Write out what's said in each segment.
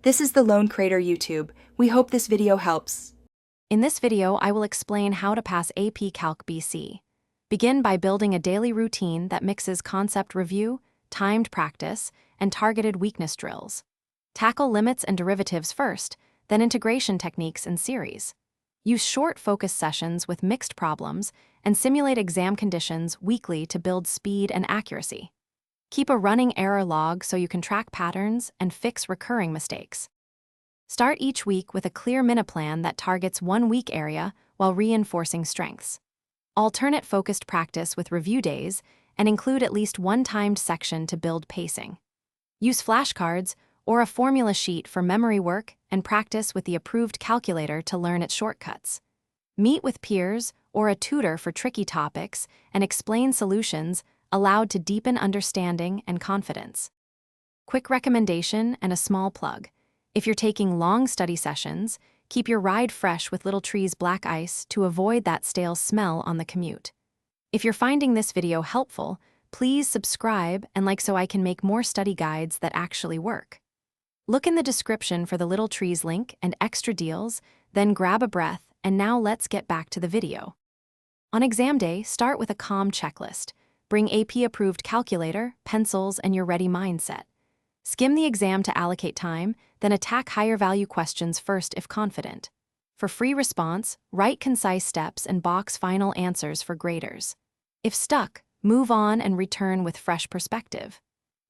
This is the Lone Crater YouTube. We hope this video helps. In this video, I will explain how to pass AP Calc BC. Begin by building a daily routine that mixes concept review, timed practice, and targeted weakness drills. Tackle limits and derivatives first, then integration techniques in series. Use short focus sessions with mixed problems and simulate exam conditions weekly to build speed and accuracy. Keep a running error log so you can track patterns and fix recurring mistakes. Start each week with a clear mini-plan that targets one weak area while reinforcing strengths. Alternate focused practice with review days and include at least one timed section to build pacing. Use flashcards or a formula sheet for memory work and practice with the approved calculator to learn its shortcuts. Meet with peers or a tutor for tricky topics and explain solutions allowed to deepen understanding and confidence. Quick recommendation and a small plug. If you're taking long study sessions, keep your ride fresh with Little Tree's black ice to avoid that stale smell on the commute. If you're finding this video helpful, please subscribe and like so I can make more study guides that actually work. Look in the description for the Little Trees link and extra deals, then grab a breath, and now let's get back to the video. On exam day, start with a calm checklist. Bring AP-approved calculator, pencils, and your ready mindset. Skim the exam to allocate time, then attack higher-value questions first if confident. For free response, write concise steps and box final answers for graders. If stuck, move on and return with fresh perspective.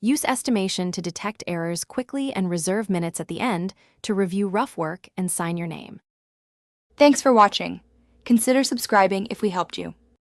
Use estimation to detect errors quickly and reserve minutes at the end to review rough work and sign your name. Thanks for watching. Consider subscribing if we helped you.